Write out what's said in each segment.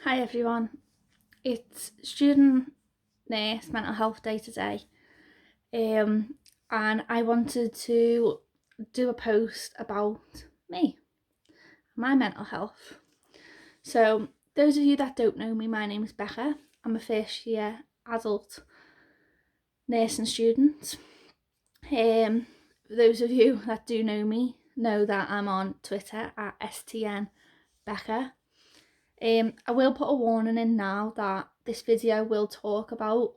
Hi everyone, it's Student Nurse Mental Health Day today, and I wanted to do a post about me, my mental health. So, those of you that don't know me, my name is Becca. I'm a first year adult nursing student. For those of you that do know me, know that I'm on Twitter at STN Becca. I will put a warning in now that this video will talk about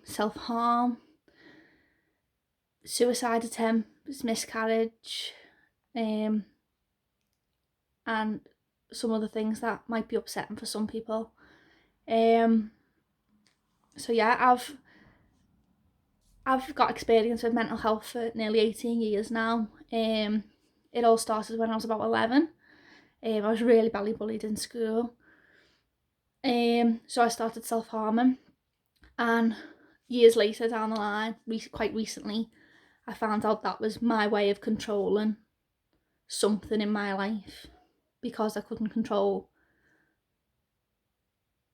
self-harm, suicide attempts, miscarriage, and some other things that might be upsetting for some people. So yeah, I've got experience with mental health for nearly 18 years now. It all started when I was about 11. I was really badly bullied in school. So I started self-harming, and years later down the line, quite recently, I found out that was my way of controlling something in my life because I couldn't control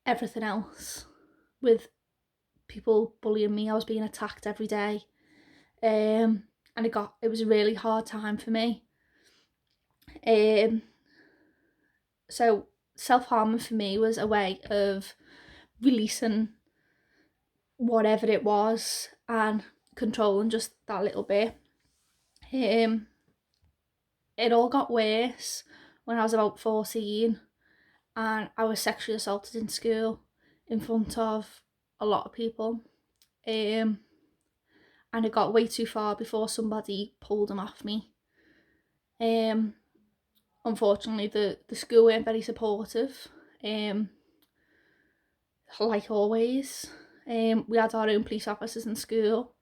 everything else with people bullying me. I was being attacked every day, and it was a really hard time for me. So self-harming for me was a way of releasing whatever it was and controlling just that little bit. It all got worse when I was about 14, and I was sexually assaulted in school in front of a lot of people. And it got way too far before somebody pulled him off me. Um, Unfortunately, the school weren't very supportive. Like always, we had our own police officers in school.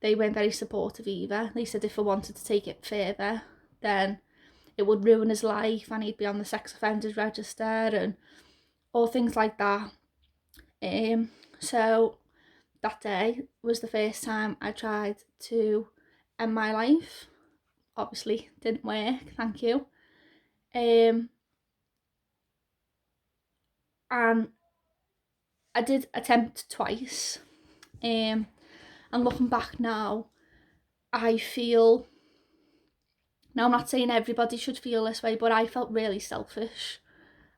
They weren't very supportive either. They said if I wanted to take it further, then it would ruin his life and he'd be on the sex offenders register and all things like that. So that day was the first time I tried to end my life. Obviously didn't work, thank you. And I did attempt twice. And looking back now, I feel, now I'm not saying everybody should feel this way, but I felt really selfish.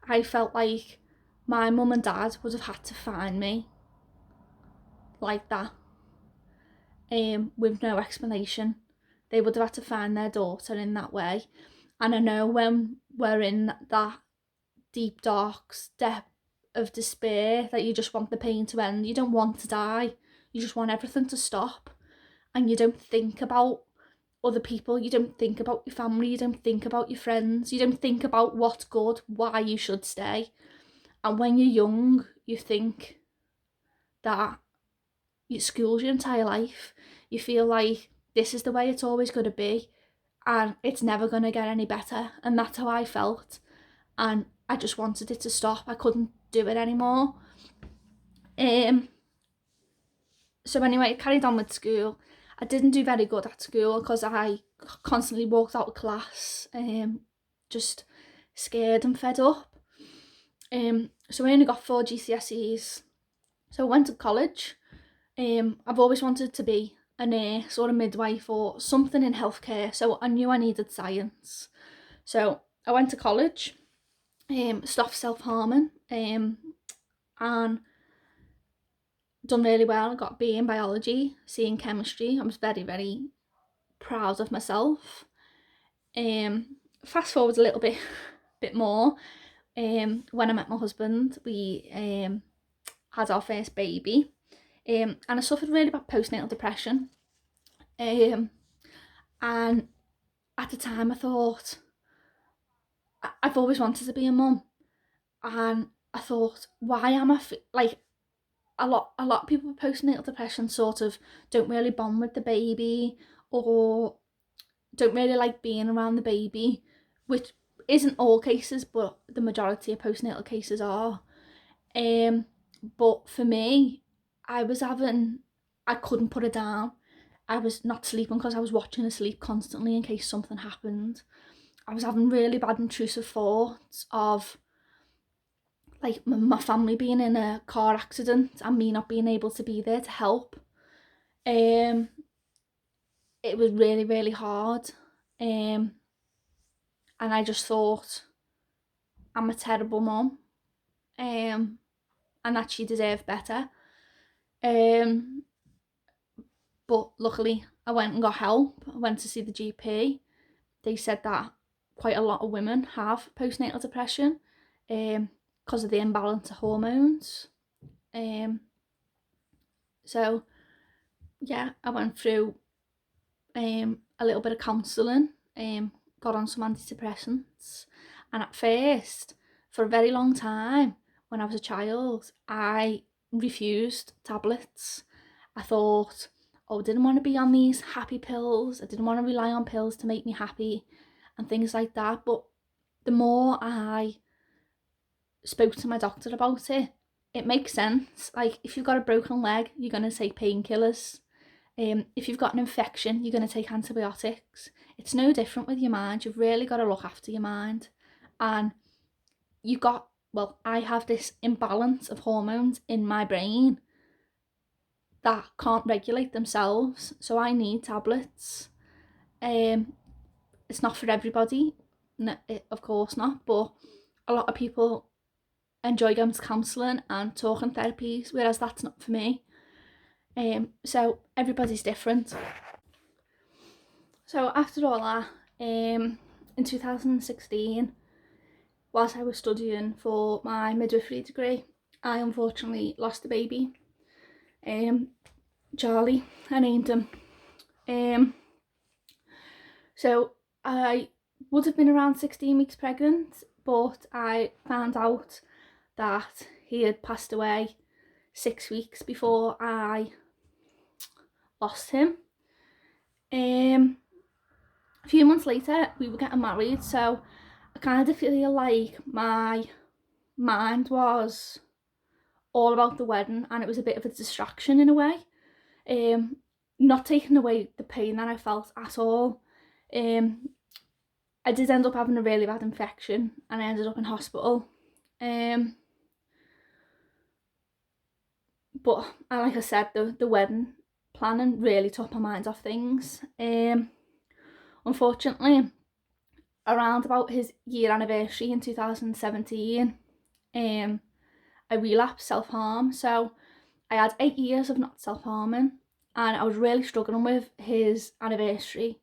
I felt like my mum and dad would have had to find me like that, with no explanation. They would have had to find their daughter in that way. And I know when we're in that deep, dark depth of despair that you just want the pain to end. You don't want to die. You just want everything to stop. And you don't think about other people. You don't think about your family. You don't think about your friends. You don't think about what's good, why you should stay. And when you're young, you think that it schools your entire life. You feel like this is the way it's always going to be and it's never going to get any better. And that's how I felt. And I just wanted it to stop. I couldn't do it anymore. So anyway, I carried on with school. I didn't do very good at school because I constantly walked out of class, just scared and fed up. So I only got 4 GCSEs. So I went to college. I've always wanted to be a nurse or a midwife or something in healthcare, so I knew I needed science. So I went to college, stopped self-harming, and done really well. I got a B in biology, C in chemistry. I was very, very proud of myself. Fast forward a little bit more. When I met my husband, we had our first baby. And I suffered really bad postnatal depression. And at the time I thought, I've always wanted to be a mum. And I thought, why am I, like, a lot of people with postnatal depression sort of don't really bond with the baby or don't really like being around the baby, which isn't all cases, but the majority of postnatal cases are. But for me, I couldn't put it down. I was not sleeping because I was watching her sleep constantly in case something happened. I was having really bad intrusive thoughts of like my family being in a car accident and me not being able to be there to help. It was really, really hard. And I just thought, I'm a terrible mum. And that she deserved better. But luckily I went and got help. I went to see the GP. They said that quite a lot of women have postnatal depression because of the imbalance of hormones. So yeah, I went through a little bit of counselling, got on some antidepressants, and at first, for a very long time, when I was a child, I refused tablets. I thought, oh, I didn't want to be on these happy pills. I didn't want to rely on pills to make me happy and things like that. But the more I spoke to my doctor about it, it makes sense. Like, if you've got a broken leg, you're going to take painkillers. If you've got an infection, you're going to take antibiotics. It's no different with your mind. You've really got to look after your mind. And I have this imbalance of hormones in my brain that can't regulate themselves, so I need tablets. It's not for everybody, no, of course not, but a lot of people enjoy going to counselling and talking therapies, whereas that's not for me. So everybody's different. So after all that, in 2016, whilst I was studying for my midwifery degree, I unfortunately lost a baby. Charlie, I named him. So I would have been around 16 weeks pregnant, but I found out that he had passed away 6 weeks before I lost him. A few months later, we were getting married, so I kind of feel like my mind was all about the wedding, and it was a bit of a distraction in a way. Not taking away the pain that I felt at all. I did end up having a really bad infection and I ended up in hospital. But like I said, the wedding planning really took my mind off things. Unfortunately, around about his year anniversary in 2017, I relapsed self-harm. So I had 8 years of not self-harming, and I was really struggling with his anniversary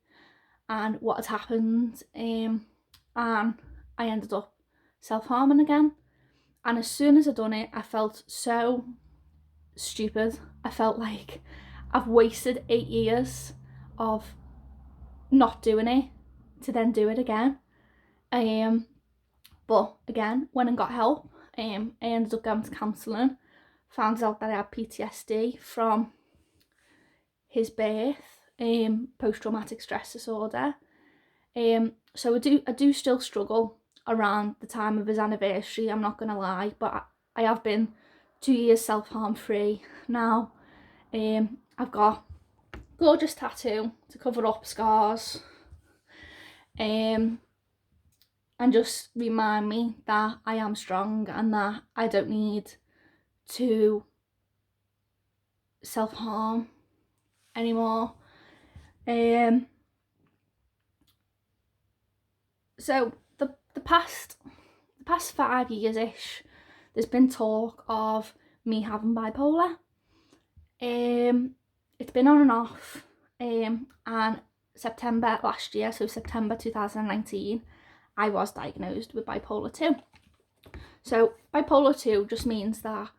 and what had happened, and I ended up self-harming again. And as soon as I done it, I felt so stupid. I felt like I've wasted 8 years of not doing it to then do it again. But again, went and got help. I ended up going to counselling, found out that I had PTSD from his birth, post-traumatic stress disorder. So I do still struggle around the time of his anniversary, I'm not gonna lie, but I have been 2 years self-harm free now. I've got a gorgeous tattoo to cover up scars, and just remind me that I am strong and that I don't need to self-harm anymore. So the past 5 years-ish, there's been talk of me having bipolar. It's been on and off, and September last year, so September 2019, I was diagnosed with bipolar 2. So bipolar 2 just means that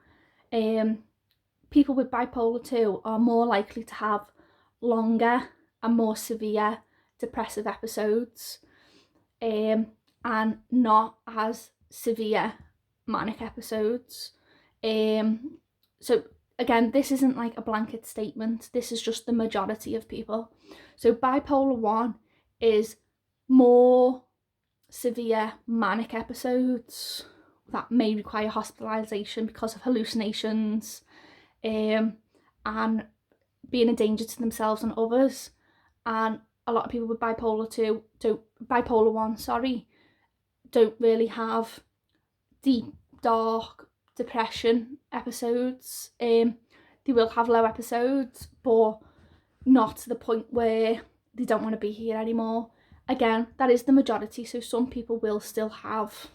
people with bipolar 2 are more likely to have longer and more severe depressive episodes, and not as severe manic episodes. So again, this isn't like a blanket statement, this is just the majority of people. So bipolar 1 is more severe manic episodes that may require hospitalisation because of hallucinations, and being a danger to themselves and others. And a lot of people with bipolar 1, don't really have deep dark depression episodes. They will have low episodes, but not to the point where they don't want to be here anymore. Again, that is the majority, so some people will still have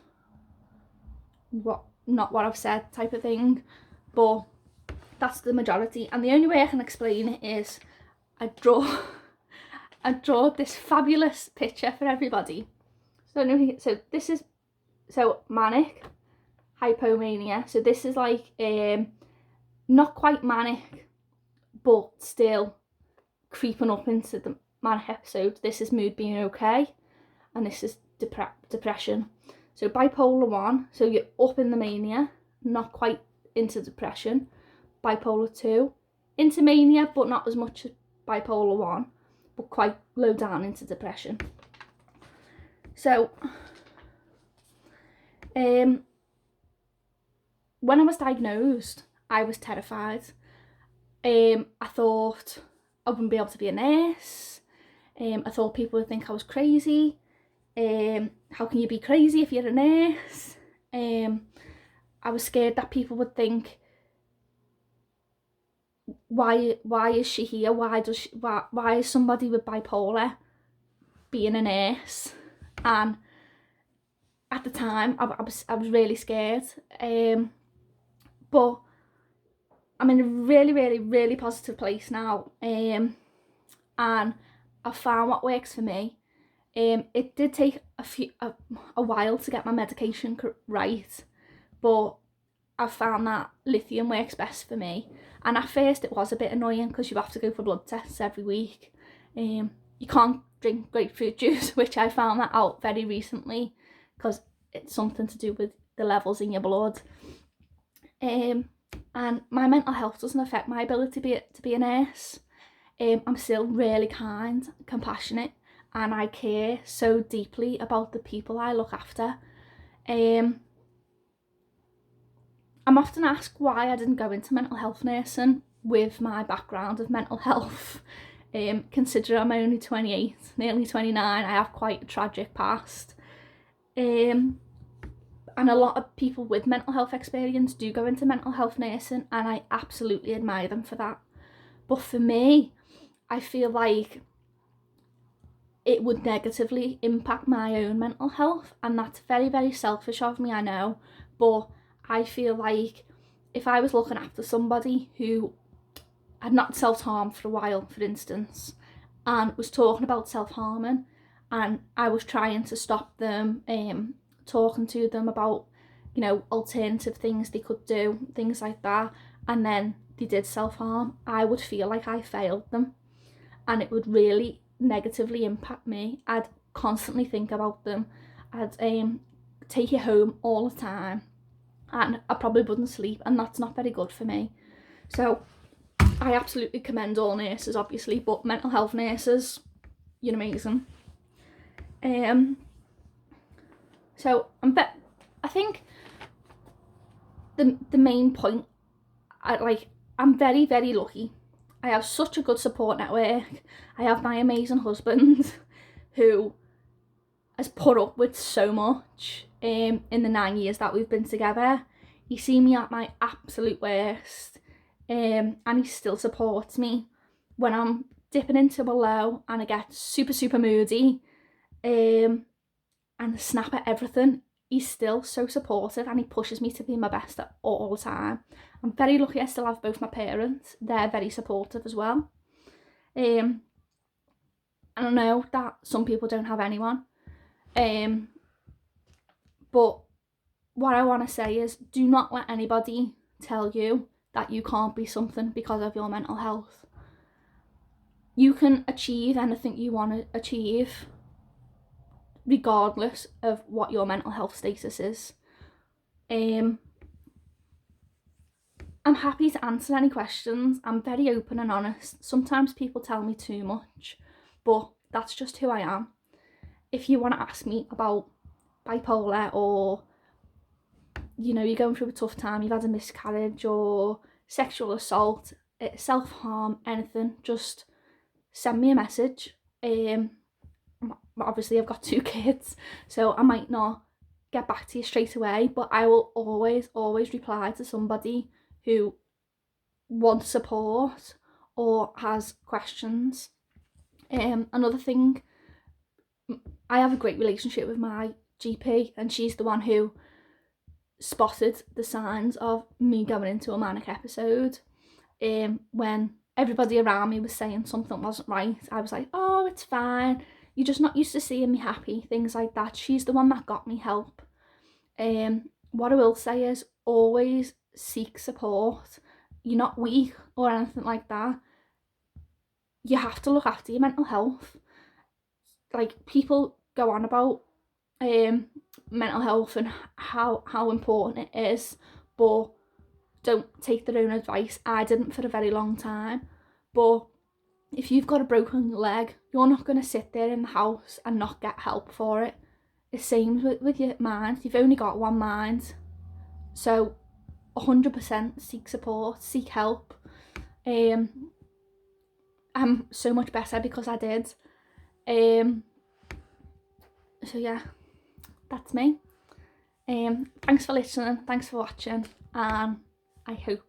not what I've said type of thing, but that's the majority. And the only way I can explain it is I draw this fabulous picture for everybody. So this is manic hypomania. So this is like not quite manic, but still creeping up into the manic episode. This is mood being okay, and this is depression. So bipolar 1, so you're up in the mania, not quite into depression. Bipolar 2, into mania, but not as much as bipolar 1, but quite low down into depression. So when I was diagnosed, I was terrified. I thought I wouldn't be able to be a nurse. I thought people would think I was crazy. How can you be crazy if you're a nurse? I was scared that people would think, why is she here? Why is somebody with bipolar being a nurse? And at the time, I was really scared. But I'm in a really, really, really positive place now. And I found what works for me. It did take a while to get my medication right, but I found that lithium works best for me. And at first it was a bit annoying because you have to go for blood tests every week. You can't drink grapefruit juice, which I found that out very recently because it's something to do with the levels in your blood. And my mental health doesn't affect my ability to be a nurse. I'm still really kind, compassionate, and I care so deeply about the people I look after. I'm often asked why I didn't go into mental health nursing with my background of mental health. Considering I'm only 28, nearly 29, I have quite a tragic past. And a lot of people with mental health experience do go into mental health nursing, and I absolutely admire them for that. But for me, I feel like it would negatively impact my own mental health, and that's very, very selfish of me, I know, but I feel like if I was looking after somebody who had not self-harmed for a while, for instance, and was talking about self-harming, and I was trying to stop them, talking to them about, alternative things they could do, things like that, and then they did self-harm, I would feel like I failed them, and it would really negatively impact me. I'd constantly think about them. I'd take it home all the time, and I probably wouldn't sleep, and that's not very good for me. So I absolutely commend all nurses, obviously, but mental health nurses, you're amazing. So I think the main point, I'm very, very lucky. I have such a good support network. I have my amazing husband who has put up with so much in the 9 years that we've been together. He's seen me at my absolute worst, and he still supports me when I'm dipping into a low and I get super, super moody and snap at everything. He's still so supportive, and he pushes me to be my best at all the time. I'm very lucky I still have both my parents. They're very supportive as well. And I know that some people don't have anyone. But what I want to say is, do not let anybody tell you that you can't be something because of your mental health. You can achieve anything you want to achieve, regardless of what your mental health status is. I'm happy to answer any questions. I'm very open and honest. Sometimes people tell me too much, but that's just who I am. If you want to ask me about bipolar, or you're going through a tough time, you've had a miscarriage or sexual assault, self-harm, anything, just send me a message. Obviously I've got 2 kids, so I might not get back to you straight away, but I will always reply to somebody who wants support or has questions. Another thing, I have a great relationship with my GP, and she's the one who spotted the signs of me going into a manic episode. When everybody around me was saying something wasn't right, I was like, oh, it's fine, you're just not used to seeing me happy, things like that. She's the one that got me help. What I will say is always seek support. You're not weak or anything like that. You have to look after your mental health. Like, people go on about mental health and how important it is, but don't take their own advice. I didn't for a very long time, but if you've got a broken leg, you're not going to sit there in the house and not get help for it. It's same with your mind. You've only got one mind, so 100% seek support, seek help. I'm so much better because I did. So yeah, that's me. Thanks for listening, thanks for watching, and I hope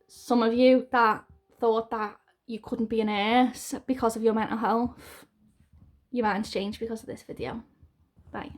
some of you that thought that you couldn't be a nurse because of your mental health, your mind's changed because of this video. Bye.